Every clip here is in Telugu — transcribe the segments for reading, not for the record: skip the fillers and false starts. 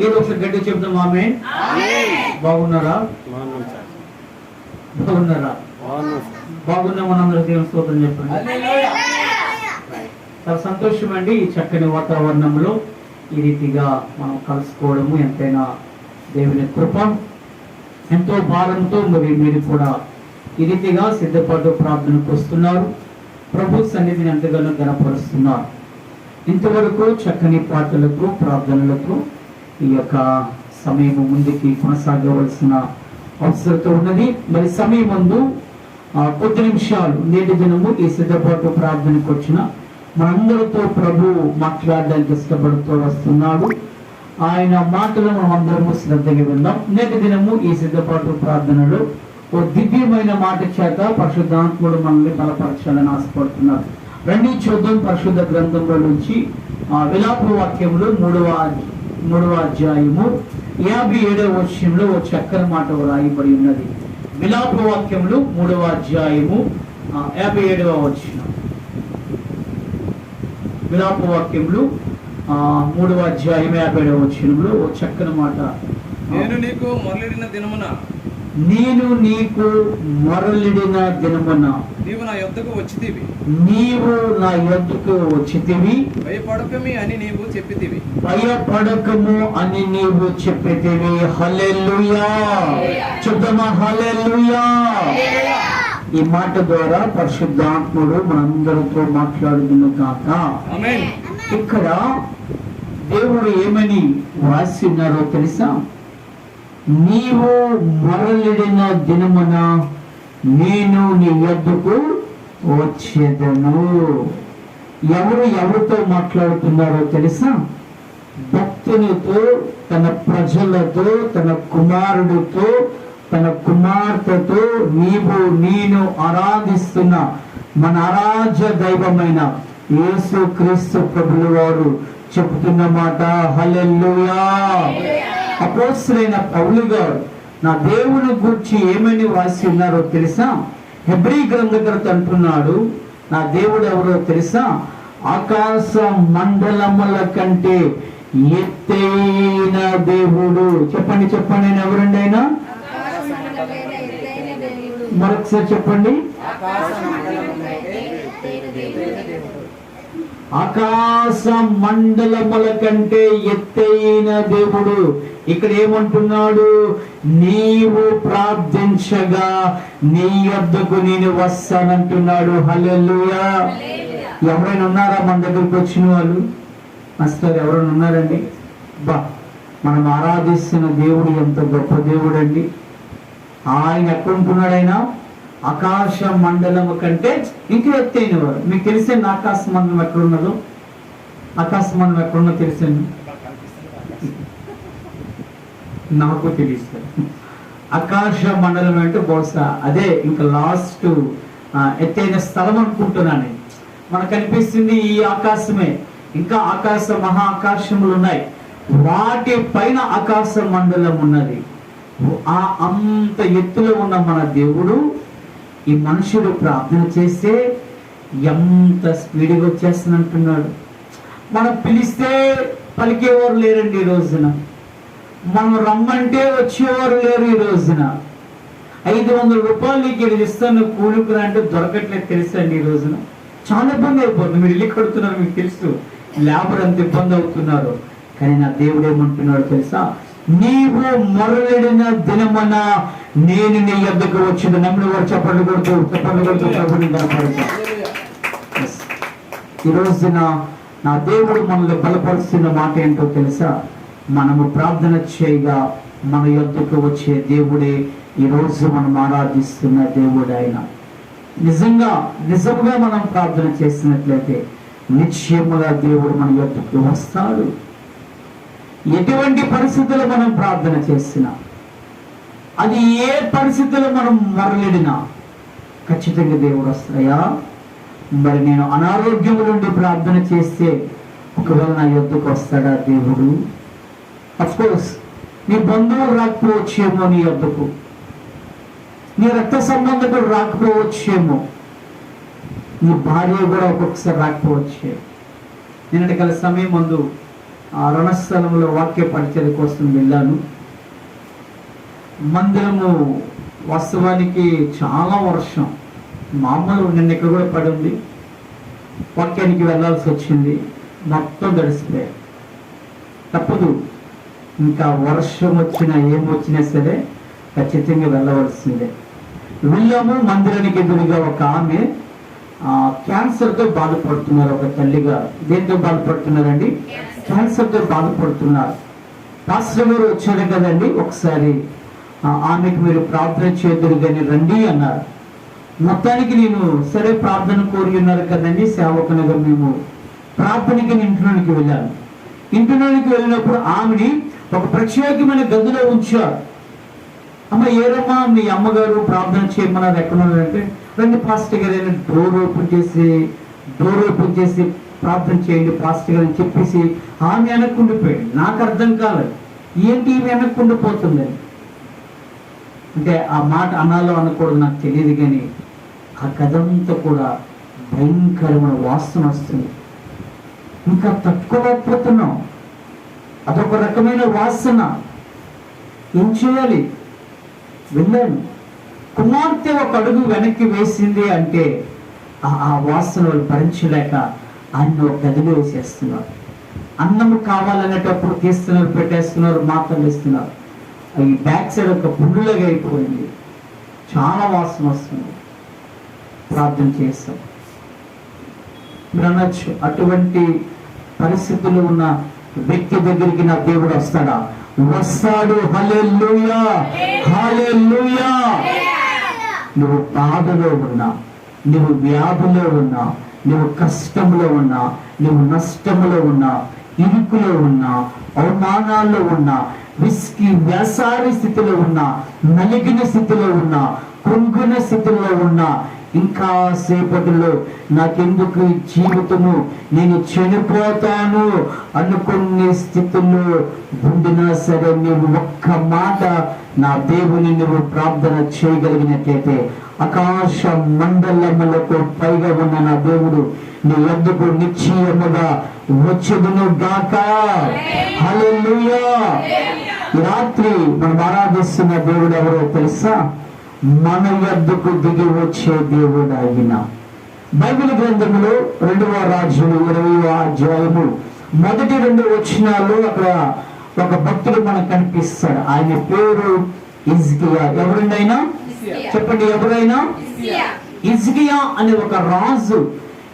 ఏదో ఒకసారి గట్టి చెప్తాం ఆమేన్. బాగున్నారా? బాగున్నారా? బాగున్నామని అందరూ దేవుని స్తోత్రం చెప్పండి. చాలా సంతోషం అండి. ఈ చక్కని వాతావరణంలో ఈ రీతిగా మనం కలుసుకోవడము ఎంతైనా దేవుని కృప. ఎంతో భారంతో మరి మీరు కూడా ఈ రీతిగా సిద్ధపాటు ప్రార్థనకు వస్తున్నారు. ప్రభు సన్నిధిని ఎంతగానో గణపరుస్తున్నారు. ఇంతవరకు చక్కని పాటలకు ప్రార్థనలకు ఈ యొక్క సమయం ముందుకి కొనసాగవలసిన అవసరత ఉన్నది. మరి సమయం ముందు కొద్ది నిమిషాలు నేటి దినము ఈ సిద్ధపాటు ప్రార్థనకు వచ్చిన మనందరితో ప్రభు మాట్లాడడానికి ఇష్టపడుతూ వస్తున్నాడు. ఆయన మాటలు మనం అందరము శ్రద్ధగా విందాం. నేటి దినము ఈ సిద్ధపాటు ప్రార్థనలో ఓ దివ్యమైన మాట చేత పరిశుద్ధాత్ముడు మనల్ని బలపరచాలని ఆశపడుతున్నారు. రండి చూద్దాం పరిశుద్ధ గ్రంథంలో నుంచి విలాప వాక్యములు 3వ అధ్యాయము 57వ వచనంలో ఓ చక్కని మాట రాయబడి ఉన్నది. విలాప వాక్యములు 3వ అధ్యాయము 57వ వచనం. విలాప వాక్యములు 3వ అధ్యాయం 57వ వచనంలో ఓ చక్కని మాట. నేను నీకు మొరలిడిన దినమున నీవు నా యొద్దకు వచ్చితివి. భయపడకము అని నీవు చెప్పితివి. హల్లెలూయా. చెప్తామా హల్లెలూయా. ఈ మాట ద్వారా పరిశుద్ధాత్ముడు మనందరితో మాట్లాడుతున్న కాక. ఇక్కడ దేవుడు ఏమని రాసి ఉన్నారో తెలుసా? నీవు మొరలిడిన దినమున నేను నీ యొద్దకు వచ్చేదను. ఎవరితో మాట్లాడుతున్నారో తెలుసా? భక్తునితో, తన ప్రజలతో, తన కుమారుడితో, తన కుమార్తెతో, నేను ఆరాధిస్తున్న మన ఆరాధ్య దైవమైన యేసు క్రీస్తు ప్రభుల వారు చెబుతున్న మాట. హల్లెలూయా. అపోస్తలుడైన పౌలు గారు నా దేవుని గురించి ఏమని రాసి ఉన్నారో తెలుసా? హెబ్రీ గ్రంథకర్త అంటున్నాడు, నా దేవుడు ఎవరో తెలుసా? ఆకాశ మండలముల కంటే ఎత్తైన దేవుడు. చెప్పండి చెప్పండి, ఎవరండి ఆయన? మరొకసారి చెప్పండి. ఆకాశ మండలముల కంటే ఎత్తైన దేవుడు. ఇక్కడ ఏమంటున్నాడు? నీవు ప్రార్థించగా నీ యొద్దకు నేను వస్తానంటున్నాడు. హల్లెలూయా. ఎవరైనా ఉన్నారా మన దగ్గరకు వచ్చిన వాళ్ళు? మాస్టర్ ఎవరైనా ఉన్నారండి? మనం ఆరాధిస్తున్న దేవుడు ఎంత గొప్ప దేవుడు అండి. ఆయన ఎక్కడుంటున్నాడు? ఆయన ఆకాశ మండలము కంటే ఇంకా ఎత్తైన వాడు. మీకు తెలిసండి ఆకాశ మండలం ఎక్కడున్నదో? ఆకాశ మండలం ఎక్కడున్నదో తెలుసండి? నాకు తెలుసు. ఆకాశ మండలం అంటే బహుశా అదే ఇంకా లాస్ట్ ఎత్తైన స్థలం అనుకుంటున్నాను. మనకు కనిపిస్తుంది ఈ ఆకాశమే. ఇంకా మహా ఆకాశములు ఉన్నాయి. వాటి పైన ఆకాశ మండలం ఉన్నది. అంత ఎత్తులో ఉన్న మన దేవుడు ఈ మనుషుడు ప్రార్థన చేస్తే ఎంత స్పీడ్గా వచ్చేస్తున్నట్టున్నాడు. మనం పిలిస్తే పలికేవారు లేరండి ఈ రోజున. మనం రమ్మంటే వచ్చేవారు లేరు ఈ రోజున. 500 రూపాయలు నీకు ఇస్తాను కూలికురా అంటే దొరకట్లేదు తెలుసండి ఈ రోజున. చాలా ఇబ్బంది అయిపోతుంది. మీరు ఇల్లు కడుతున్నారు, మీకు తెలుసు లేబర్ ఎంత ఇబ్బంది అవుతున్నారు. కానీ నా దేవుడు ఏమంటున్నాడు తెలుసా? నీవు మొరలిడిన దినమున నేను నీ యొద్దకు వచ్చింది. నమ్మిన వారు చప్పట్లు కొడుతూ ప్రభుని కనపడతారు. ఈ రోజున నా దేవుడు మనల్ని బలపరుస్తున్న మాట ఏంటో తెలుసా? మనము ప్రార్థన చేయగా మన యొద్దకు వచ్చే దేవుడే ఈ రోజు మనం ఆరాధిస్తున్న దేవుడు. ఆయన నిజంగా మనం ప్రార్థన చేసినట్లయితే నిశ్చయముగా దేవుడు మన యొద్దకు వస్తాడు. ఎటువంటి పరిస్థితుల్లో మనం ప్రార్థన చేసినా, అది ఏ పరిస్థితుల్లో మనం మొరలిడినా ఖచ్చితంగా దేవుడు వస్తాయా? మరి నేను అనారోగ్యం నుండి ప్రార్థన చేస్తే ఒకవేళ నా యొద్దకు వస్తాడా దేవుడు? అఫ్కోర్స్ నీ బంధువులు రాకపోవచ్చేమో నీ యొద్దకు, నీ రక్త సంబంధికులు రాకపోవచ్చేమో, నీ భార్య కూడా ఒక్కొక్కసారి రాకపోవచ్చే. నిన్నటి గల సమయం ముందు ఆ రణస్థలంలో వాక్య పరిచయం కోసం వెళ్ళాను. మందిరము వాస్తవానికి చాలా వర్షం, మామూలు నిన్న ఇక్కడ కూడా పడి ఉంది. వాక్యానికి వెళ్ళాల్సి వచ్చింది, మొత్తం తడిసిపోయాయి. తప్పదు, ఇంకా వర్షం వచ్చినా ఏమొచ్చినా సరే ఖచ్చితంగా వెళ్ళవలసిందే. వెళ్ళాము. మందిరానికి ఎదురుగా ఒక ఆమె క్యాన్సర్తో బాధపడుతున్నారు. ఒక తల్లిగా దేంతో బాధపడుతున్నారండి? క్యాన్సర్తో బాధపడుతున్నారు. పాస్టర్ గారు వచ్చారు కదండి, ఒకసారి ఆమెకు మీరు ప్రార్థన చేదురుగాని రండి అన్నారు. మొత్తానికి నేను సరే ప్రార్థన కోరి ఉన్నారు కదండి సేవకునిగా మేము ప్రార్థనకి ఇంట్లోనికి వెళ్ళాను. ఇంట్లోనికి వెళ్ళినప్పుడు ఆమెని ఒక ప్రత్యేకమైన గదిలో ఉంచారు. అమ్మ ఏరమ్మా మీ అమ్మగారు ప్రార్థన చేయమన్నారు, ఎక్కడున్నారంటే రండి పాస్టర్ గారు, డోర్ ఓపెన్ చేసి ప్రార్థన చేయండి పాస్టర్ గారు అని చెప్పేసి ఆమె వెనక్కుండిపోయాడు. నాకు అర్థం కాలేదు, ఏంటి ఈమె వెనక్కుండిపోతుందని. అంటే ఆ మాట అనాలో అనకూడదు నాకు తెలియదు, కానీ ఆ గదంతా కూడా భయంకరమైన వాసన వస్తుంది. ఇంకా తట్టుకోలేకపోతున్నాం, అదొక రకమైన వాసన. ఏం చేయాలి? వెళ్ళాను. కుమార్తె ఒక అడుగు వెనక్కి వేసింది అంటే ఆ వాసన వాళ్ళు భరించలేక ఆయన ఒక గదిలో వేసేస్తున్నారు. అన్నం కావాలనేటప్పుడు తీస్తున్నారు, పెట్టేస్తున్నారు, మాత్రలు ఇస్తున్నారు. ఈ బ్యాక్ సైడ్ ఒక పుండులాగా అయిపోయింది, చాలా వాసన వస్తుంది. ప్రార్థన చేస్తాం. మీరు అనొచ్చు, అటువంటి పరిస్థితుల్లో ఉన్న వ్యక్తి దగ్గరికి నా దేవుడు వస్తాడా? వస్తాడు. హల్లెలూయా, హల్లెలూయా. నువ్వు బాధలో ఉన్నా, నువ్వు వ్యాధిలో ఉన్నా, నువ్వు కష్టంలో ఉన్నా, నువ్వు నష్టంలో ఉన్నా, ఇరుకులో ఉన్నా, అవమానాల్లో ఉన్నా, విసికి వ్యాసారి స్థితిలో ఉన్నా, నలిగిన స్థితిలో ఉన్నా, కృంగిన స్థితిలో ఉన్నా, ఇంకా సేపటిలో నాకెందుకు ఈ జీవితము, నేను చనిపోతాను అనుకునే స్థితిలో ఉండినా సరే నువ్వు ఒక్క మాట నా దేవుని నువ్వు ప్రార్థన చేయగలిగినట్లయితే ఆకాశ మండలములకు పైగా ఉన్న నా దేవుడు నీ వద్దకు నిశ్చయముగా వచ్చెదను గాక. హల్లెలూయా. రాత్రి మనం ఆరాధిస్తున్న దేవుడు ఎవరో తెలుసా? మన వద్దకు దిగి వచ్చే దేవుడు ఆయన. బైబిల్ గ్రంథంలో 2వ రాజులు 20వ అధ్యాయము 1-2 వచనాలు అక్కడ ఒక భక్తుడు మనకు కనిపిస్తాడు. ఆయన పేరు హిజ్కియా. ఎవరండి ఆయన? చెప్పండి, ఎవరైనా? హిజ్కియా అనే ఒక రాజు,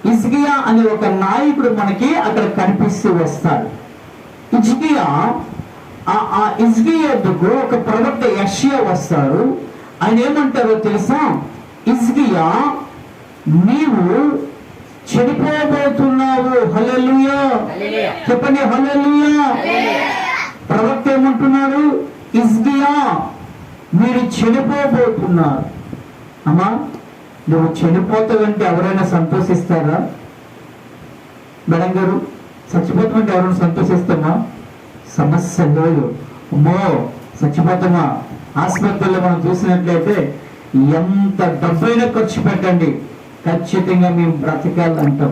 హిజ్కియా అనే ఒక నాయకుడు మనకి అక్కడ కనిపిస్తూ వస్తాడు. హిజ్కియా వద్దకు ఒక ప్రవక్త యెషయా వస్తాడు. ఆయన ఏమంటారో తెలుసా? హిజ్కియా, నీవు చనిపోబోతున్నావు. హల్లెలూయా. చెప్పండి, హల్లెలూయా. ప్రవక్త ఏమంటున్నాడు? హిజ్కియా, మీరు చనిపోబోతున్నారు. అమ్మా, నువ్వు చనిపోతావంటే ఎవరైనా సంతోషిస్తారా? మేడం గారు, చచ్చిపోతామంటే ఎవరైనా సంతోషిస్తామా? సమస్య లేదు. అమ్మో చచ్చిపోతామా? ఆసుపత్రిలో మనం చూసినట్లయితే ఎంత డబ్బైనా ఖర్చు పెట్టండి, ఖచ్చితంగా మేము బ్రతకాలి అంటాం.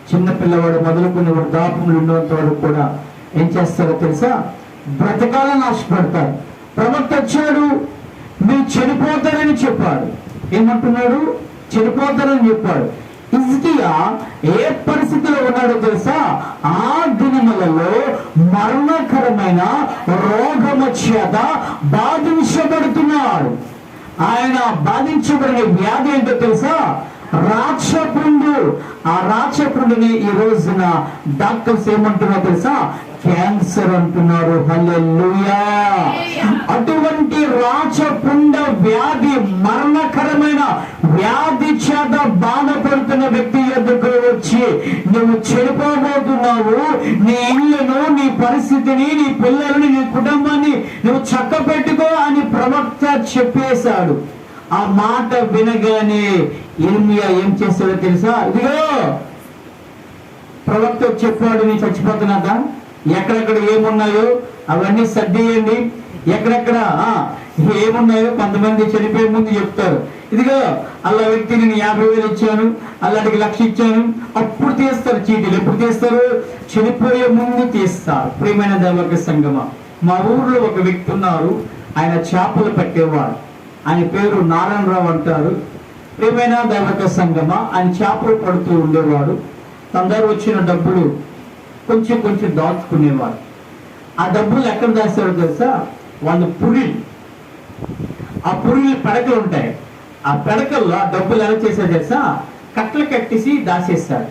చిన్న పిల్లవాడు మొదలుకుని వృద్ధాపములు ఉన్నంత వరకు కూడా ఏం చేస్తారో తెలుసా? బ్రతకాలని ఆశపడతారు. ప్రవక్త వచ్చాడు, మీరు చనిపోతారని చెప్పాడు. ఏమంటున్నాడు? చనిపోతారని చెప్పాడు. హిజ్కియా ఏ పరిస్థితిలో ఉన్నాడో తెలుసా? ఆ దినములలో మరణకరమైన రోగము చేత బాధించబడుతున్నాడు. ఆయన బాధించబడిన వ్యాధి ఏంటో తెలుసా? రాచపుండు. ఆ రాచపుండుని ఈ రోజున డాక్టర్స్ ఏమంటున్నారో తెలుసా? క్యాన్సర్ అంటున్నారు. హల్లెలూయా. అటువంటి రాచపుండ వ్యాధి, మరణకరమైన వ్యాధి చేత బాధపడుతున్న వ్యక్తి ఎదుర్కొని వచ్చి నువ్వు చనిపోబోతున్నావు, నీ ఇల్లును, నీ పరిస్థితిని, నీ పిల్లలని, నీ కుటుంబాన్ని నువ్వు చక్కబెట్టుకో అని ప్రవక్త చెప్పేశాడు. ఆ మాట వినగానే ఇర్మియా ఏం చేశాడో తెలుసా? ఇదిగో ప్రవక్త చెప్పాడు, నీ చచ్చిపోతున్నాదా, ఎక్కడెక్కడ ఏమున్నాయో అవన్నీ సర్దేయండి, ఎక్కడెక్కడ ఏమున్నాయో కొంతమంది చనిపోయే ముందు చెప్తారు. ఇదిగో అలా వ్యక్తిని నేను 50,000 ఇచ్చాను, అలాంటికి 1,00,000 ఇచ్చాను, అప్పుడు తీస్తారు చీటీలు. ఎప్పుడు తీస్తారు? చనిపోయే ముందు తీస్తారు. ప్రియమైన దైవ సంగమా, మా ఊర్లో ఒక వ్యక్తి ఉన్నారు, ఆయన చేపలు పట్టేవాడు. ఆయన పేరు నారాయణరావు అంటారు. ప్రియమైన దైవ సంగమా, ఆయన చేపలు పడుతూ ఉండేవాడు. తన దగ్గర వచ్చిన డబ్బులు కొంచెం కొంచెం దాచుకునేవాడు. ఆ డబ్బులు ఎక్కడ దాచారో తెలుసా? వాళ్ళు పురిలు, ఆ పురిలు పెడకలు ఉంటాయి, ఆ పెడకల్లో ఆ డబ్బులు ఎలా చేశారు తెలుసా? కట్టలు కట్టేసి దాచేస్తారు.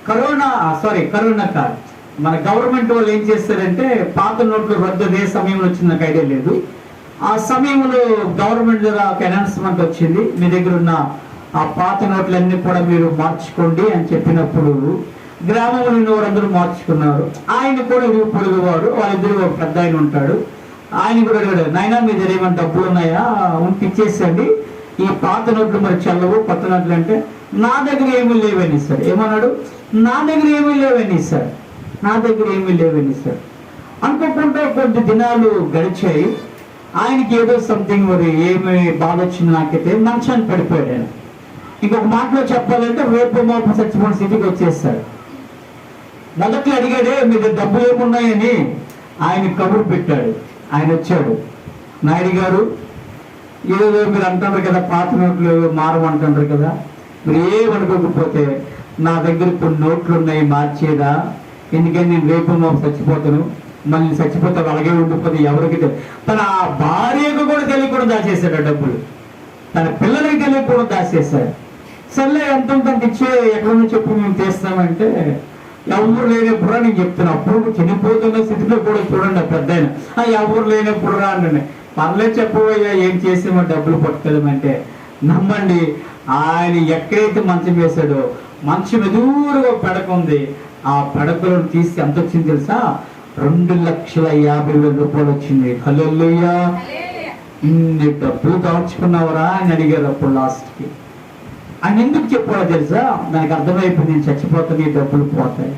కరోనా కాదు, మన గవర్నమెంట్ వాళ్ళు ఏం చేస్తారంటే పాత నోట్లు రద్దు అదే సమయంలో వచ్చింది, నాకు ఐడియా లేదు. ఆ సమయంలో గవర్నమెంట్ ద్వారా ఒక అనౌన్స్మెంట్ వచ్చింది, మీ దగ్గర ఉన్న ఆ పాత నోట్లన్నీ కూడా మీరు మార్చుకోండి అని చెప్పినప్పుడు గ్రామంలో ఉన్న వారందరూ మార్చుకున్నారు. ఆయన కూడా ఇరుగు పొరుగువాడు, వాళ్ళిద్దరు ఒక పెద్ద ఆయన ఉంటాడు. ఆయన కూడా అడిగాడు, నాయనా మీ దగ్గర ఏమైనా డబ్బులు ఉన్నాయా, ఉంటే ఇచ్చేసండి, ఈ పాత నోట్లు మరి చెల్లవు, కొత్త నోట్లు అంటే నా దగ్గర ఏమీ లేవని సార్. ఏమన్నాడు? నా దగ్గర ఏమీ లేవని సార్, నా దగ్గర ఏమీ లేవని సార్. అనుకోకుండా కొద్ది దినాలు గడిచాయి. ఆయనకి ఏదో సంథింగ్ మరి ఏమి బాధ వచ్చింది నాకైతే, మంచాన్ని పడిపోయాడు ఆయన. ఇంకొక మాటలో చెప్పాలంటే రేపు మాపు చచ్చిపోయిన స్థితికి వచ్చేస్తాడు. మొదట్లో అడిగాడే మీరు డబ్బులు ఏమున్నాయని, ఆయన కబురు పెట్టాడు. ఆయన వచ్చాడు, నాయుడు గారు ఏదో మీరు అంటున్నారు కదా పాత నోట్లు మారమంటున్నారు కదా, మీరు ఏమనుకోకపోతే నా దగ్గర కొన్ని నోట్లు ఉన్నాయి మార్చేదా, ఎందుకని నేను రేపు మాపు చచ్చిపోతాను, మళ్ళీ చచ్చిపోతే అలాగే ఉండిపోతే ఎవరికి తన భార్యకు కూడా తెలియకుండా దాచేశాడు ఆ డబ్బులు, తన పిల్లలకి తెలియకుండా దాచేశాడు. సర్లే ఎంత ఉంటుంది ఇచ్చే, ఎక్కడ నుంచి చెప్పి మేము తీస్తామంటే ఎవరు లేనప్పుడు నేను చెప్తున్నా, అప్పుడు చనిపోతున్న స్థితిలో కూడా చూడండి ఆ పెద్ద ఎవరు లేనప్పుడు రా అంటే పర్లేదు చెప్పబోయా ఏం చేసామో డబ్బులు పట్టుకెళ్ళమంటే నమ్మండి, ఆయన ఎక్కడైతే మంచం వేశాడో మంచం ఎదురుగా పెడక ఉంది, ఆ పెడకలను తీసి ఎంత వచ్చింది తెలుసా? 2,50,000 రూపాయలు వచ్చింది. హల్లెలూయా. ఇన్ని డబ్బులు దాచుకున్నావరా అని అడిగారు. అప్పుడు లాస్ట్కి ఆయన ఎందుకు చెప్పాడో తెలుసా? దానికి అర్థమైపోయింది, నేను చచ్చిపోతాను, ఈ డబ్బులు పోతాయి.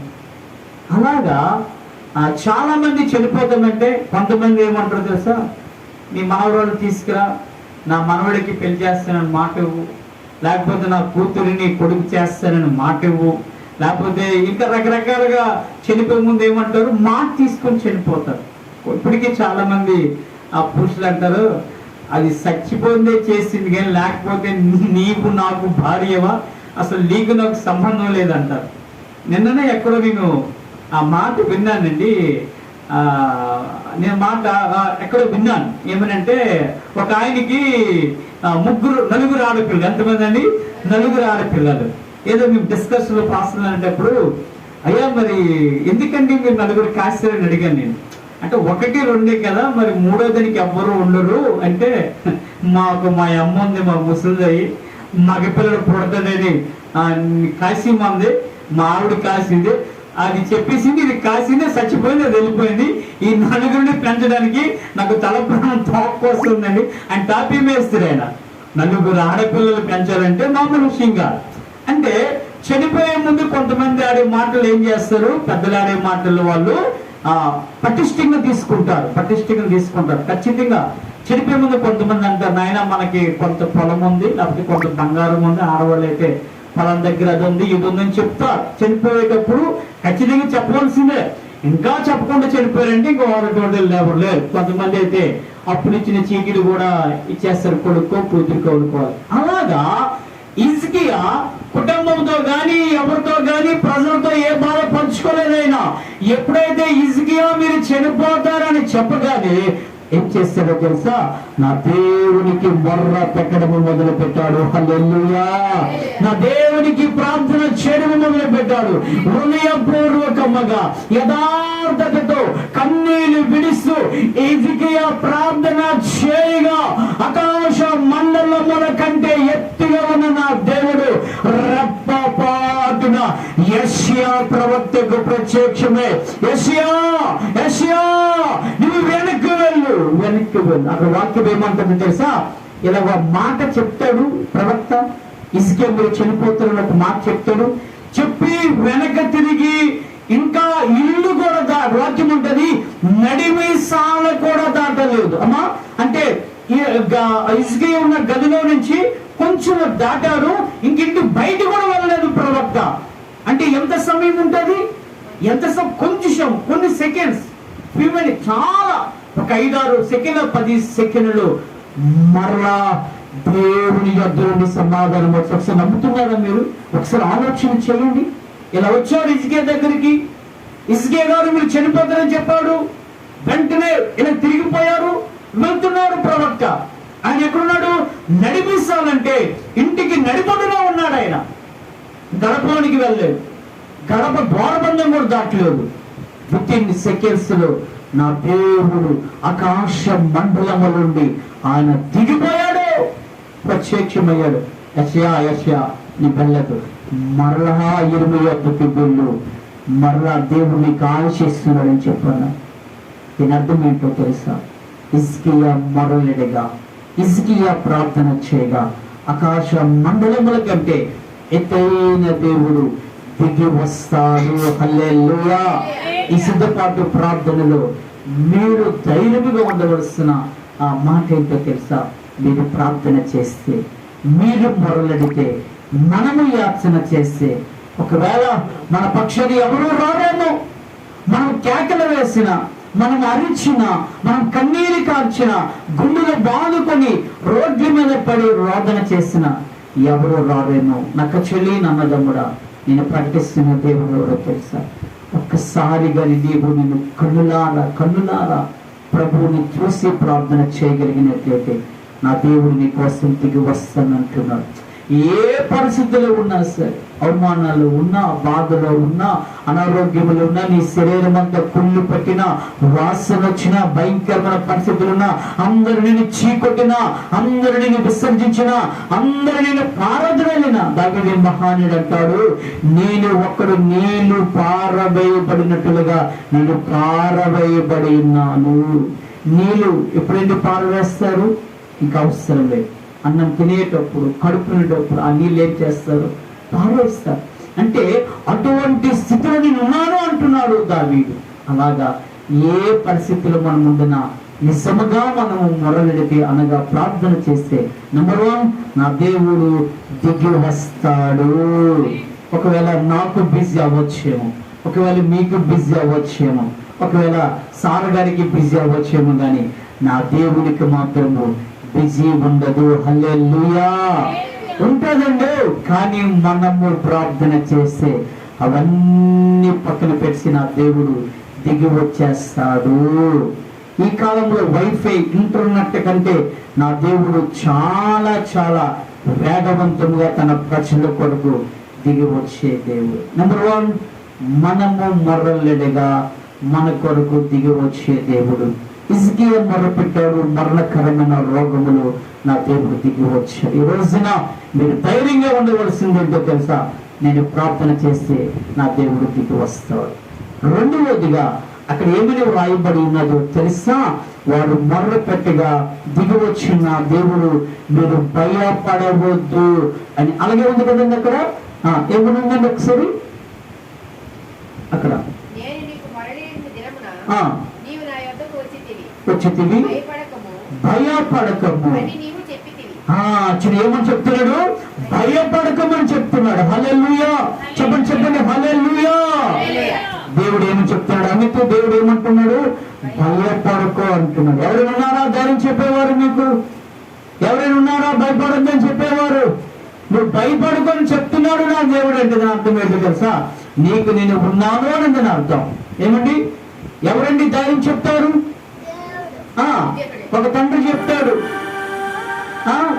అలాగా చాలా మంది చనిపోతామంటే కొంతమంది ఏమంటారు తెలుసా? నీ మనవరాలు తీసుకురా, నా మనవడికి పెళ్లి చేస్తానని మాట ఇవ్వు, లేకపోతే నా కూతురిని కొడుకు చేస్తానని మాట ఇవ్వు, లేకపోతే ఇంకా రకరకాలుగా చనిపోయే ముందు ఏమంటారు? మాట తీసుకొని చనిపోతారు. ఇప్పటికీ చాలా మంది ఆ పురుషులు అంటారు, అది చచ్చిపోయిందే చేసింది కానీ లేకపోతే నీకు నాకు భార్యవా, అసలు నీకు నాకు సంబంధం లేదంటారు. నిన్ననే ఎక్కడో నేను ఆ మాట విన్నానండి. నేను మాట ఎక్కడో విన్నాను, ఏమనంటే ఒక ఆయనకి నలుగురు ఆడపిల్లలు. ఎంతమంది అండి? 4 ఆడపిల్లలు. ఏదో మేము డిస్కషన్లో పాస్ అనేటప్పుడు, అయ్యా మరి ఎందుకండి మీరు 4 కాస్తారని అడిగాను నేను. అంటే 1, 2 కదా, మరి 3వ దానికి ఎవ్వరు ఉండరు అంటే, మా అమ్మ ఉంది, మా ముసలిదయ్యి మగ పిల్లలు పుడతాడని కాశీమంది, మా ఆవిడ కాసింది, అది చెప్పేసింది, ఇది కాసిందే, చచ్చిపోయింది, అది వెళ్ళిపోయింది. ఈ 4 పెంచడానికి నాకు తలప్రాణం తోక్కొస్తుందండి అని టాపీ వేస్తారు ఆయన. 4 ఆడపిల్లలు పెంచాలంటే మామూలు విషయం కాదు. అంటే చనిపోయే ముందు కొంతమంది ఆడే మాటలు ఏం చేస్తారు? పెద్దలు ఆడే మాటలు వాళ్ళు పటిష్టంగా తీసుకుంటారు. ఖచ్చితంగా చనిపోయే ముందు కొంతమంది అంటారు, నాయన మనకి కొంత పొలం ఉంది, లేకపోతే కొంత బంగారం ఉంది, ఆడవాళ్ళు అయితే పొలం దగ్గర అది ఉంది, ఇది ఉందని చెప్తారు. చనిపోయేటప్పుడు ఖచ్చితంగా చెప్పవలసిందే. ఇంకా చెప్పకుండా చనిపోయారంటే ఇంకా వారు ఎవరు లేరు. కొంతమంది అయితే అప్పుడు ఇచ్చిన చీటీలు కూడా ఇచ్చేస్తారు, కొడుకో కూతురికో వదుకోవాలి. అలాగా హిజ్కియా కుటుంబంతో గాని ఎవరితో గాని ప్రజలతో ఏ బాధ పంచుకోలేదైనా, ఎప్పుడైతే హిజ్కియా మీరు చనిపోతారని చెప్పగానే ఏం చేస్తాడో తెలుసా? నా దేవునికి మొర్ర పెట్టడం మొదలు పెట్టాడు. హల్లెలూయా. నా దేవునికి ప్రార్థన చేయడం మొదలు పెట్టాడు. హృదయపూర్వకంగా యథార్థతతో కన్నీళ్లు విడుస్తూ హిజ్కియా ప్రార్థన చేయగా ఆకాశ మండలముల కంటే ఎత్తుగా ఉన్న నా దేవుడు రెప్పపాటున యెషయా ప్రవక్తకు ప్రత్యక్షమే, యెషయా నువ్వు వెనక్కి వెళ్ళు. అక్కడ వాక్యం ఏమంటుంది తెలుసా? ఇలా ఒక మాట చెప్తాడు ప్రవక్త, హిజ్కియా మీరు చనిపోతున్న ఒక మాట చెప్తాడు. చెప్పి వెనక తిరిగి ఇంకా ఇల్లు కూడా వాక్యం ఉంటది, నడిమీసాల కూడా దాటలేదు. అమ్మా అంటే ఇసుకే ఉన్న గదిలో నుంచి కొంచెం దాటారు, ఇంకింటి బయట కూడా వెళ్ళలేదు ప్రవక్త. అంటే ఎంత సమయం ఉంటది, ఎంత కొంచెం కొన్ని సెకండ్స్, చాలా ఒక 5-6 సెకండ్లు 10 సెకండ్లు మరలా దేవుని యొద్ద నుండి సమాధానం. ఒకసారి నమ్ముతున్నారా మీరు? ఒకసారి ఆలోచన చేయండి. ఇలా వచ్చారు ఇసుకే దగ్గరికి, ఇసుకే గారు మీరు చనిపోతారని చెప్పాడు, వెంటనే ఇలా తిరిగిపోయారు, వెళ్తున్నారు ప్రవక్త. ఆయన ఎక్కడున్నాడు? నడిపిస్తానంటే ఇంటికి నడిపొడ్డులో ఉన్నాడు ఆయన. గడపలోనికి వెళ్ళలేదు, గడప ద్వారబంధం కూడా దాటలేదు. విత్ ఇన్ సెకండ్స్ లో నా దేవుడు ఆకాశ మండలము నుండి ఆయన దిగిపోయాడు, ప్రత్యక్షమయ్యాడు. యెషయా యెషయా నీ బెల్లకు మరలా ఇరుమయ్యకు వెళ్ళు, మరలా దేవుడిని కాల్చేస్తున్నాడని చెప్పాను. దీని అర్థం ఏంటో తెలుసా? హిజ్కియా మొరలెడగా, హిజ్కియా ప్రార్థన చేయగా ఆకాశ మండలముల కంటే ఎత్తైన దేవుడు దిగి వస్తాడు. హల్లెలూయా. ఈ సిద్ధపాటు ప్రార్థనలో మీరు ధైర్యంగా ఉండవలసిన ఆ మాట ఏంటో తెలుసా? మీరు ప్రార్థన చేస్తే, మీరు మొరలడితే, మనము యాచన చేస్తే, ఒకవేళ మన పక్షాన్ని ఎవరూ రారేమో, మనం కేకలు వేసిన, మనం అరిచిన, మనం కన్నీరు కార్చిన, గుండెలు బాదుకొని రోడ్ల మీద పడి రోదన చేసిన ఎవరు రారేమో. నక్క చెల్లి నన్నదమ్ముడా, నేను ప్రకటిస్తున్న దేవుడు ఎవరో తెలుసా? ఒక్కసారిగా నీవు నేను కన్నులారా ప్రభువుని చూసి ప్రార్థన చేయగలిగినట్లయితే నా దేవుడు నీ కోసం దిగి వస్తానంటున్నాడు. ఏ పరిస్థితుల్లో ఉన్నా సరే, అవమానాలు ఉన్నా, బాధలో ఉన్నా, అనారోగ్యములు ఉన్నా, నీ శరీరం అంతా కుళ్ళు పట్టినా, వాసన వచ్చినా, భయంకరమైన పరిస్థితులు ఉన్నా, అందరు నేను చీకొట్టినా, అందరు నేను విసర్జించినా, అందరు నేను పారద్రోలినా, దావీదు మహానుడు అంటాడు, నేను ఒక్కడు నీళ్లు పారవేయబడినట్లుగా నేను పారవేయబడి ఉన్నాను. నీళ్లు ఎప్పుడైనా పారవేస్తారు? ఇంకా అవసరం లేదు. అన్నం తినేటప్పుడు, కడుపు నిండేటప్పుడు ఆ నీళ్ళు ఏం చేస్తారు? పారేస్తారు. అంటే అటువంటి స్థితిలో నేను ఉన్నాను అంటున్నాడు దావీదు. అలాగా ఏ పరిస్థితిలో మనం ఉండినా నిజముగా మనము మొరలెడితే, అనగా ప్రార్థన చేస్తే, నెంబర్ 1 నా దేవుడు దిగి వస్తాడు. ఒకవేళ నాకు బిజీ అవ్వచ్చేమో, ఒకవేళ మీకు బిజీ అవ్వచ్చేమో, ఒకవేళ సార్ గారికి బిజీ అవ్వచ్చేమో, కానీ నా దేవుడికి మాత్రము బిజీ ఉండదు. హల్లెలూయా. ఉంటుందండి, కానీ మనము ప్రార్థన చేస్తే అవన్నీ పక్కన పెట్టి నా దేవుడు దిగి వచ్చేస్తాడు. ఈ కాలంలో వైఫై, ఇంటర్నెట్ కంటే నా దేవుడు చాలా చాలా వేగవంతంగా తన ప్రజల కొరకు దిగి వచ్చే దేవుడు. నెంబర్ 1 మనము మొర్రలెడగా మన కొరకు దిగి వచ్చే దేవుడు. హిజ్కియా మొరపెట్టాడు, మరణకరమైన రోగములు నా దేవుడు దిగి వచ్చాడు. ఈ రోజున మీరు ధైర్యంగా ఉండవలసిందేంటో తెలుసా? నేను ప్రార్థన చేస్తే నా దేవుడు దిగి వస్తాడు. రెండవదిగా అక్కడ ఏమని వ్రాయబడి ఉన్నదో తెలుసా? వారు మొర్రపెట్టగా దిగి వచ్చిన దేవుడు మీరు భయపడవద్దు అని. అలాగే ఉంది కదండి అక్కడ. ఏమని ఉందండి ఒకసారి అక్కడ? వచ్చితివి, భయపడకము. ఏమని చెప్తున్నాడు? భయపడకమని చెప్తున్నాడు. హల్లెలూయా. చెప్పండి హల్లెలూయా. దేవుడు ఏమని చెప్తున్నాడు? అందుకు దేవుడు ఏమంటున్నాడు? భయపడకో అంటున్నాడు. ఎవరైనా ఉన్నారా ధైర్యం చెప్పేవారు? మీకు ఎవరైనా ఉన్నారా భయపడద్దని చెప్పేవారు? నువ్వు భయపడుకొని చెప్తున్నాడు నా దేవుడు అంటే దాని అర్థం ఏంటో తెలుసా? నీకు నేను ఉన్నాను అని దాని అర్థం. ఏమండి? ఎవరండి ధైర్యం చెప్తారు? ఒక తండ్రి చెప్తాడు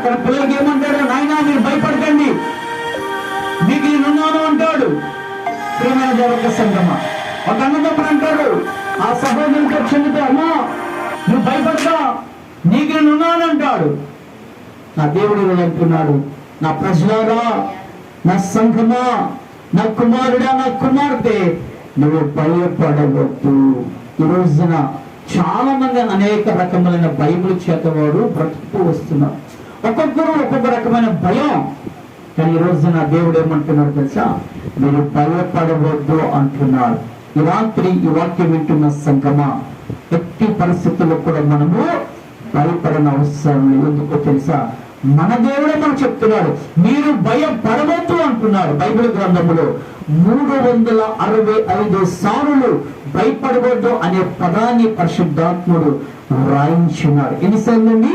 తన పిల్లలకి ఏమంటాడు? నాయనా మీరు భయపడకండి, మీకు నేనున్నాను అంటాడు. ప్రియమైన దేవక సంగమా, ఒక అన్నదమ్ముడు అంటాడు ఆ సహోదరునితో చెందుతా, అమ్మా నువ్వు భయపడతా, నీకు నేనున్నాను అంటాడు. నా దేవుడు అంటున్నాడు, నా ప్రజలారా, నా సంఘమా, నా కుమారుడా, నా కుమార్తె, నువ్వు భయపడవద్దు. ఈ రోజున చాలా మంది అనేక రకములైన బైబిల్ చేతవాడు బ్రతుకుతూ వస్తున్నారు. ఒక్కొక్కరు ఒక్కొక్క రకమైన భయం. కానీ ఈ రోజున దేవుడు ఏమంటున్నాడు తెలుసా? మీరు భయపడవద్దు అంటున్నాడు. ఈ రాత్రి ఈ వాక్యం వింటున్న సంగమా, ఎట్టి పరిస్థితుల్లో కూడా మనము భయపడన అవసరం లేదు. ఎందుకో తెలుసా? మన దేవుడే మనకు చెప్తున్నాడు, మీరు భయపడవద్దు అంటున్నాడు. బైబిల్ గ్రంథములో 365 సార్లు భయపడవద్దు అనే పదాన్ని పరిశుద్ధాత్ముడు వ్రాయించున్నాడు. ఎన్నిసార్లు అండి?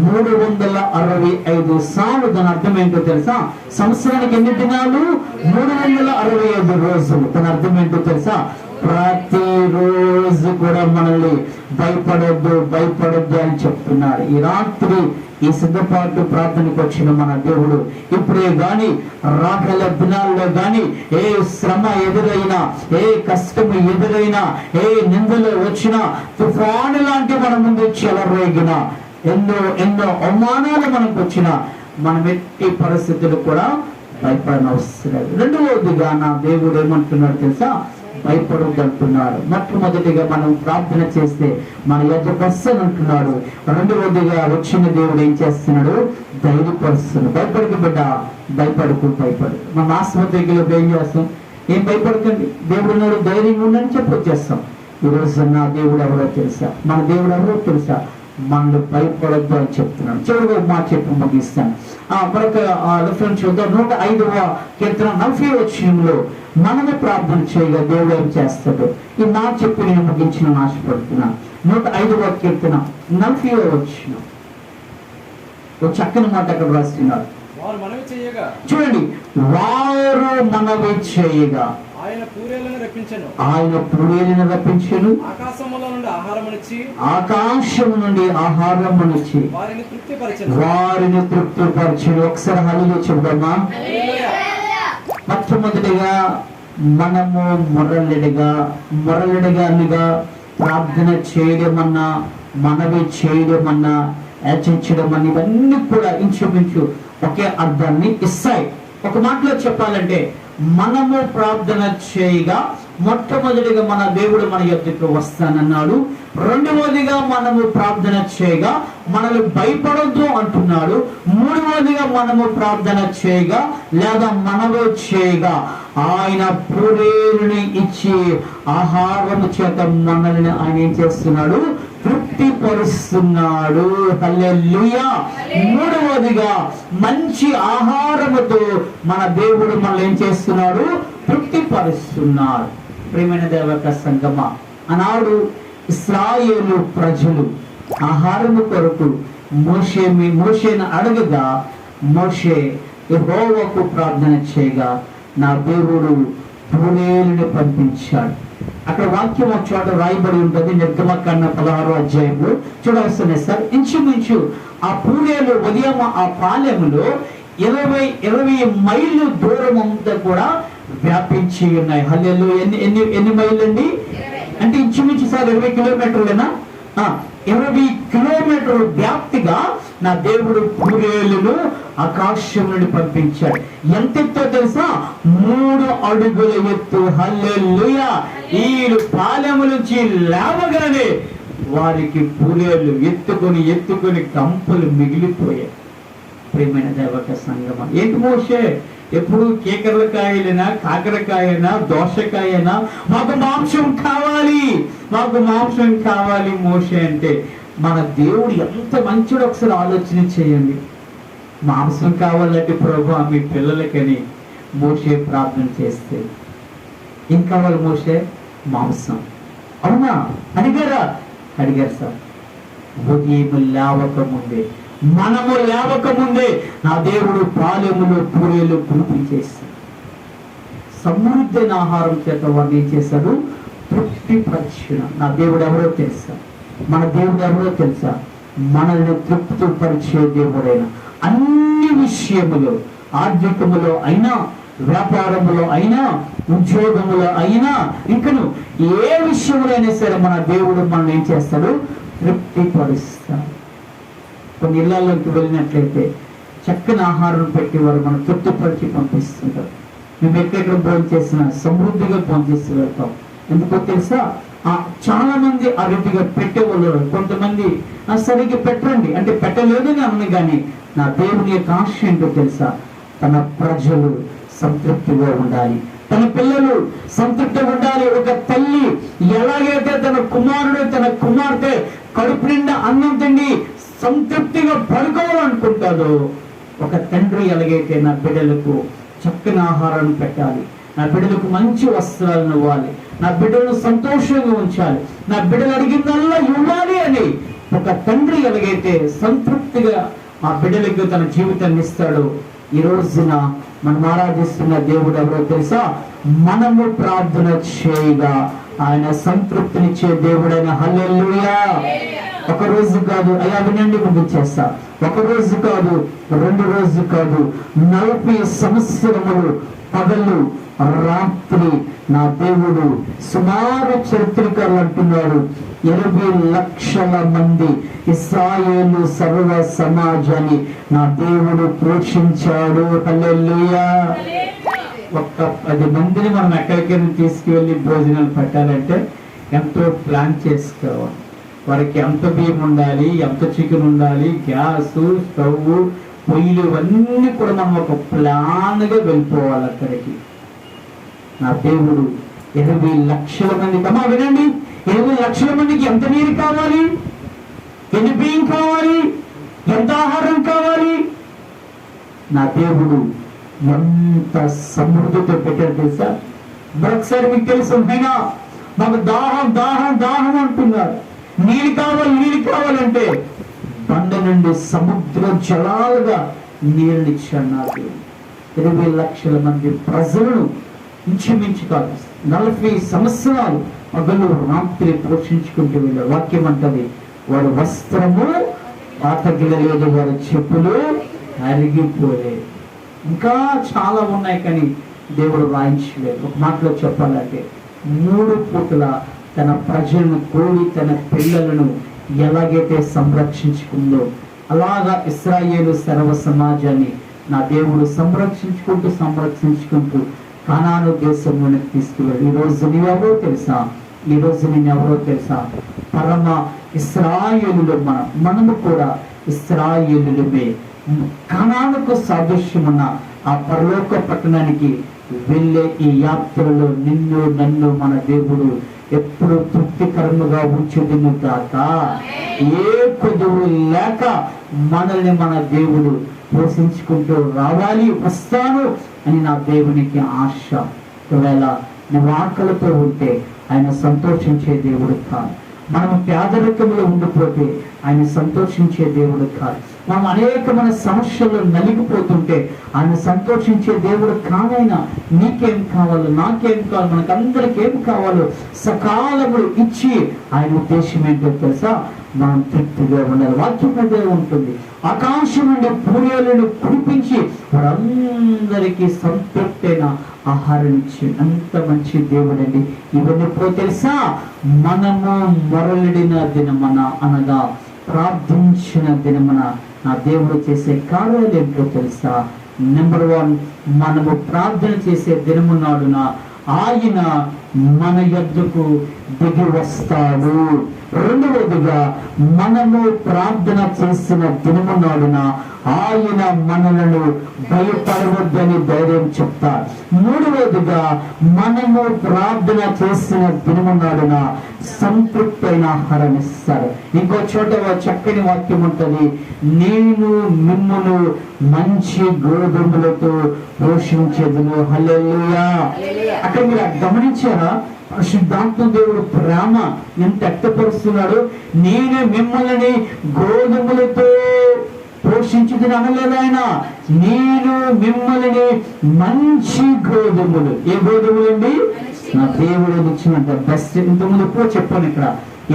365 సార్లు. దాని అర్థం ఏంటో తెలుసా? సంవత్సరానికి ఎన్ని దినాలు? 365 రోజులు. దాని అర్థం ఏంటో తెలుసా? ప్రతిరోజు కూడా మనల్ని భయపడొద్దు అని చెప్తున్నాడు. ఈ రాత్రి ఈ సిద్ధపాటు ప్రార్థనకు వచ్చిన మన దేవుడు ఇప్పుడే గాని రాగల దినాల్లో గాని ఏ శ్రమ ఎదురైనా, ఏ కష్టము ఎదురైనా, ఏ నిందలు వచ్చినా, తుఫాను లాంటి మన ముందు చెలరేగిన, ఎన్నో అవమానాలు మనకు వచ్చినా, మనం ఎట్టి పరిస్థితులు కూడా భయపడనవసరం. రెండవదిగా నా దేవుడు ఏమంటున్నాడు తెలుసా? భయపడొద్దు అంటున్నాడు. మొట్టమొదటిగా మనం ప్రార్థన చేస్తే మన యొద్దకు వస్తాను అంటున్నాడు. రెండవదిగా వచ్చిన దేవుడు ఏం చేస్తున్నాడు? ధైర్యపరుస్తున్నాడు. భయపడకు బిడ్డ, భయపడు. మన ఆసుపత్రికి ఏం చేస్తాం? ఏం భయపడకండి, దేవుడు ఉన్నాడు, ధైర్యంగా ఉండని చెప్పొచ్చేస్తాం. ఈరోజు నా దేవుడు ఎవరో తెలుసా? మన దేవుడు ఎవరో తెలుసా? మనల్ని భయపడొద్దు అని చెప్తున్నాడు. చివరిగా మా చెప్పి ముగిస్తాను. మరొక రిఫరెన్స్ చూద్దాం. 105వ కీర్తన 40వ వచనంలో మనమే ప్రార్థన చేయగా దేవుడు ఏం చేస్తాడు? ఈ నా చెప్పి నేను ముగించిన ఆశపడుతున్నాను. 105వ కీర్తన 40వ వచనం ఒక చక్కని మాట అక్కడ రాస్తున్నారు. చూడండి, వారు మనవి చేయగా ఆయన పూరేలను రప్పించెను, ఆకాశము నుండి ఆహారమునిచ్చి వారిని తృప్తిపరచెను. ఒకసారి హల్లెలూయా చెబుదామా? మొట్టమొదటిగా మనము మొరలిడిగా ప్రార్థన చేయడమన్నా, మనవి చేయడమన్నా, యాచించడం అని ఇవన్నీ కూడా ఇంచుమించు ఒకే అర్థాన్ని ఇస్తాయి. ఒక మాటలో చెప్పాలంటే, మనము ప్రార్థన చేయగా మొట్టమొదటిగా మన దేవుడు మన యొద్దకు వస్తానన్నాడు. రెండవదిగా మనము ప్రార్థన చేయగా మనల్ని భయపడొద్దు అంటున్నాడు. మూడవదిగా మనము ప్రార్థన చేయగా లేదా మనము చేయగా ఆయన పూరేరుని ఇచ్చి ఆహారము చేత మనల్ని ఆయన ఏం చేస్తున్నాడు? తృప్తిపరుస్తున్నాడు. హల్లెలూయా. మూడవదిగా మంచి ఆహారముతో మన దేవుడు మనల్ని ఏం చేస్తున్నాడు? తృప్తిపరుస్తున్నాడు. ప్రియమైన దేవక సంగమ, ఆనాడు ఇశ్రాయేలు ప్రజలు ఆహారము కొరకు మోషేను అడగగా, మోషే యెహోవాకు ప్రార్థన చేయగా నా దేవుడు పూరేలుని పంపించాడు. అక్కడ వాక్యం ఒక చోట రాయబడి ఉంటుంది, నిర్గమకాండ 16వ అధ్యాయంలో చూడవస్తున్నాయి సార్. ఇంచుమించు ఆ పూరేలు ఉదయం ఆ పాలెములో 20 మైళ్ళు దూరం అంతా కూడా వ్యాపించి ఉన్నాయి. హల్లెలూయా. ఎన్ని మైళ్ళు అండి? అంటే ఇంచుమించు సార్ 20 కిలోమీటర్లేనా? 20 కిలోమీటర్ల వ్యాప్తిగా నా దేవుడు పూరేలును ఆకాశం నుండి పంపించాడు. ఎంత ఎత్తో తెలుసా? 3 అడుగుల ఎత్తు. హల్లెలూయా. వీళ్ళు పాలెము నుంచి లేవగానే వారికి పూరేలు ఎత్తుకొని కంపలు మిగిలిపోయాయి. ప్రియమైన దేవక సంగమ, ఏంటి మోషే ఎప్పుడు కేకరకాయలైనా, కాకరకాయనా, దోసకాయనా మాకు మాంసం కావాలి మోషే అంటే, మన దేవుడు ఎంత మంచిదో ఒకసారి ఆలోచన చేయండి. మాంసం కావాలంటే ప్రభువా మీ పిల్లలకని మోషే ప్రార్థన చేస్తే ఏం కావాలి? మోషే మాంసం. అవునా? అడిగారు సార్. ఉదయం మనము లేవకముందే నా దేవుడు పాలెములో పూరేలు కురిపించేస్తాడు. సమృద్ధైన ఆహారం చేత వాడిని ఏం చేశాడు? తృప్తిపరిచిన. నా దేవుడు ఎవరో తెలుసా? మన దేవుడు ఎవరో తెలుసా? మనల్ని తృప్తిపరిచే దేవుడైన అన్ని విషయములో, ఆర్థికములో అయినా, వ్యాపారములో అయినా, ఉద్యోగములో అయినా, ఇంకను ఏ విషయంలో అయినా సరే మన దేవుడు మనం ఏం చేస్తాడు? తృప్తిపరుస్తాడు. కొన్ని ఇళ్లలోకి వెళ్ళినట్లయితే చక్కని ఆహారం పెట్టి వారు మనం తృప్తిపరిచి పంపిస్తుంటారు. మేము ఎక్కడెక్కడ భోజనం చేసినా సమృద్ధిగా భోజనం చేసి వెళ్తాం. ఎందుకో తెలుసా? చాలా మంది ఆ రీతిగా పెట్టేవాళ్ళు, కొంతమంది సరిగ్గా పెట్టండి అంటే పెట్టలేదని అన్న, కానీ నా దేవుని యొక్క ఆశ ఏంటో తెలుసా? తన ప్రజలు సంతృప్తిగా ఉండాలి, తన పిల్లలు సంతృప్తిగా ఉండాలి. ఒక తల్లి ఎలాగైతే తన కుమారుడు తన కుమార్తె కడుపు నిండా అన్నం తిండి సంతృప్తిగా పడుకోవాలనుకుంటాడో, ఒక తండ్రి ఎలాగైతే నా బిడ్డలకు చక్కని ఆహారాన్ని పెట్టాలి, నా బిడ్డలకు మంచి వస్త్రాలను ఇవ్వాలి, నా బిడ్డలను సంతోషంగా ఉంచాలి, నా బిడ్డలు అడిగిందల్లా ఇవ్వాలి అని ఒక తండ్రి ఎలాగైతే సంతృప్తిగా ఆ బిడ్డలకు తన జీవితాన్ని ఇస్తాడో, ఈ రోజున మనం ఆరాధిస్తున్న దేవుడు ఎవరో తెలుసా? మనము ప్రార్థన చేయగా ఆయన సంతృప్తినిచ్చే దేవుడైన. హల్లెలూయా. ఒక రోజు కాదు, అయ్యా వినండి ముగించేస్తా, ఒక రోజు కాదు, 2 రోజులు కాదు, 40 సంవత్సరములు పగలు రాత్రి నా దేవుడు సుమారు చరిత్రకారులు అంటున్నాడు 20 లక్షల మంది ఇశ్రాయేలు సర్వ సమాజాన్ని నా దేవుడు పోషించాడు. హల్లెలూయా. ఒక్క 10 మందిని మనం ఎక్కడికైనా తీసుకువెళ్ళి భోజనాలు పెట్టాలంటే ఎంతో ప్లాన్ చేసుకోవాలి. వారికి ఎంత బియ్యం ఉండాలి, ఎంత చికెన్ ఉండాలి, గ్యాస్, స్టవ్, పొయ్యిలు ఇవన్నీ కూడా మనం ఒక ప్లాన్గా వెళ్ళిపోవాలి అక్కడికి. నా దేవుడు 20 లక్షల మందికి, అమ్మా వినండి, 20 లక్షల మందికి ఎంత నీరు కావాలి, ఎన్ని బియ్యం కావాలి, ఎంత ఆహారం కావాలి, నా దేవుడు ఎంత సమృద్ధితో పెట్టారు తెలుసా? మరొకసారి మీకు తెలుసు, అయినా మాకు దాహం దాహం దాహం అంటున్నారు, నీళ్ళు కావాలి నీళ్ళు కావాలంటే బండ నుండి సముద్ర జలాలుగా నీళ్ళనిచ్చాడు. నాకు 20 లక్షల మంది ప్రజలను ఇంచుమించు కాదు 40 సంవత్సరాలు పగలు రాత్రి పోషించుకుంటూ వెళ్ళారు. వాక్యం అంటది, వారి వస్త్రము పాతగిలలేదు, వారి చెప్పులు అరిగిపోలేదు. ఇంకా చాలా ఉన్నాయి కానీ దేవుడు రాయించలేదు. ఒక మాటలో చెప్పాలంటే 3 పూటల తన ప్రజలను కూడి తన పిల్లలను ఎలాగైతే సంరక్షించుకుందో అలాగా ఇశ్రాయేలు సర్వ సమాజాన్ని నా దేవుడు సంరక్షించుకుంటూ కానాను దేశంలోకి తీసుకువెళ్ళి ఈ రోజు నీవెవరో తెలుసా? ఈ రోజు నేనెవరో తెలుసా? పరమ ఇశ్రాయేలులో మనము కూడా ఇశ్రాయేలులమే. కానానుకు సాదృశ్యమున్న ఆ పరలోక పట్టణానికి వెళ్ళే ఈ యాత్రలో నిన్ను నన్ను మన దేవుడు ఎప్పుడు తృప్తికరముగా ఉంచుదును కాక. ఏ కొదువు లేక మనల్ని మన దేవుడు పోషించుకుంటూ రావాలి, వస్తాను అని నా దేవునికి ఆశ. ఒకవేళ నువ్వు ఆకలితో ఉంటే ఆయన సంతోషించే దేవుడు కాదు. మనం పేదరికంలో ఉండిపోతే ఆయన సంతోషించే దేవుడు కాదు. మనం అనేకమైన సమస్యల్లో నలిగిపోతుంటే ఆయన సంతోషించే దేవుడు కాదైనా. నీకేం కావాలో నాకేం కావాలో మనకందరికి ఏం కావాలో సకాలములు ఇచ్చి ఆయన ఉద్దేశం ఏంటో తెలుసా? మనం తృప్తిగా ఉండాలి. వాక్యం అదే ఉంటుంది, ఆకాశం నుండి పూర్యాలను కురిపించి వారందరికీ సంతృప్తైన ఆహారం ఇచ్చి అంత మంచి దేవుడు అండి. ఇవన్నీ ఎప్పుడో తెలుసా? మనము మొరలిడిన దినమన అనగా ప్రార్థించిన దినమన నా దేవుడు చేసే కార్యాలు ఏంటో తెలుసా? నెంబర్ 1, మనము ప్రార్థన చేసే దినమునాడున ఆయన మన యొద్దకు దిగి వస్తాడు. రెండవదిగా మనము ప్రార్థన చేసిన దినమునాడున ఆయన మనలను భయపడవద్దని ధైర్యం చెప్తారు. మూడవదిగా మనము ప్రార్థన చేసిన దినమునాడున సంతృప్తైన ఆహారం ఇస్తారు. ఇంకో చోట చక్కని వాక్యం ఉంటుంది, నేను మిమ్మును మంచి గోధుమలతో పోషించేదును. హల్లెలూయా. అక్కడ మీరు గమనించారా? పరిశుద్ధాత్మ దేవుడు ప్రేమ ఎంత వ్యక్తపరుస్తున్నాడు. నేను మిమ్మల్ని గోధుమలతో పోషించుదని అనలేదు ఆయన. నేను మిమ్మల్ని మంచి గోధుమలు. ఏ గోధుమలు అండి? నా దేవుడు ఇచ్చినంత బెస్ట్. ఇంతకుముందు ఎప్పుడో చెప్పాను ఇక్కడ,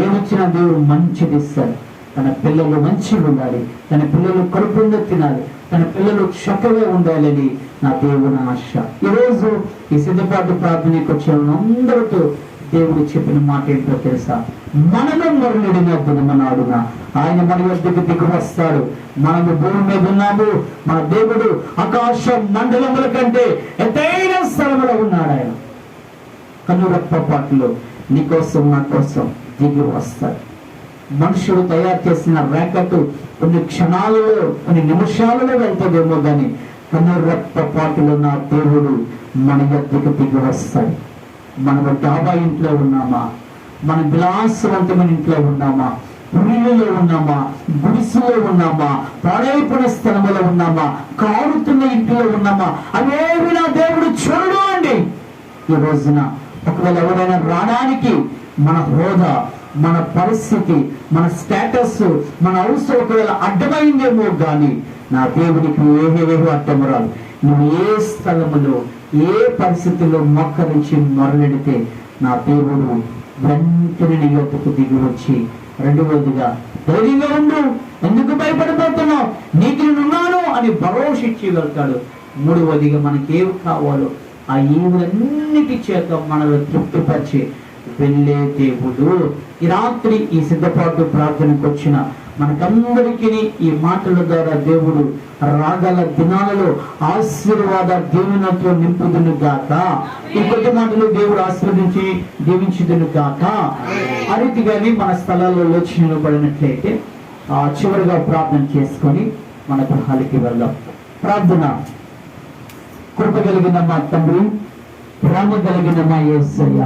ఏదొచ్చినా దేవుడు మంచిది ఇస్తాడు. తన పిల్లలు మంచిగా ఉండాలి, తన పిల్లలు కడుపుండా తినాలి, తన పిల్లలు చక్కగా ఉండాలని నా దేవుని ఆశ. ఈరోజు ఈ సిద్ధపాటు ప్రార్థనకు వచ్చిన అందరితో దేవుడు చెప్పిన మాట ఏంటో తెలుసా? మనము మొరలిడిన దినమనాడున ఆయన మన యొద్దకు దిగి వస్తాడు. మనము భూమి మీద ఉన్నాము, మన దేవుడు ఆకాశ మండలముల కంటే ఎత్తైన స్థలములో ఉన్నాడు. ఆయన కనురెప్పపాటులో నీకోసం నా కోసం దిగి వస్తాడు. మనుషుడు తయారు చేసిన ర్యాకెట్ కొన్ని క్షణాలలో కొన్ని నిమిషాలలో వెళ్తుందేమో కానీ కనురెప్పపాటులో నా దేవుడు మన యొద్దకు దిగి వస్తాడు. మనము డాబా ఇంట్లో ఉన్నామా, మన విలాసవంతమైన ఇంట్లో ఉన్నామా, పురిలో ఉన్నామా, గుడిసెలో ఉన్నామా, పాడైపోయిన స్థలంలో ఉన్నామా, కారుతున్న ఇంట్లో ఉన్నామా, అవేవి నా దేవుడు చూడడు అండి. ఈ రోజున ఒకవేళ ఎవరైనా రావడానికి మన హోదా, మన పరిస్థితి, మన స్టేటస్, మన అవసరం ఒకవేళ అడ్డమైందేమో కానీ నా దేవునికి ఏవేవో అడ్డము రాదు. నువ్వు ఏ స్థలములో ఏ పరిస్థితుల్లో మోకరించి మొరలెడితే నా దేవుడు వెంటనే నీ యొద్దకు దిగి వచ్చి, రెండవదిగా ధైర్యంగా ఉండు, ఎందుకు భయపడిపోతున్నావు, నీకు నేనున్నాను అని భరోసా ఇచ్చి వెళ్తాడు. మూడవదిగా మనకేవి కావాలో ఆ ఈవులన్నిటి చేత మనలో తృప్తిపరిచి వెళ్ళే దేవుడు. ఈ రాత్రి ఈ సిద్ధపాటు ప్రార్థనకు వచ్చిన మనకందరికీ ఈ మాటల ద్వారా దేవుడు రాగల దినాలలో ఆశీర్వాద దీవెనతో నింపుదును గాక. ఈ కొద్ది మాటలు దేవుడు ఆశీర్వదించి దీవించుదును గాక. ఆ రీతిగానే మన స్థలాల్లో లేచి నిలబడినట్లయితే చివరిగా ప్రార్థన చేసుకొని మన గృహాలకి వెళ్దాం. ప్రార్థన. కృప కలిగిన మా తండ్రి, ప్రేమ కలిగిన మా యేసయ్య,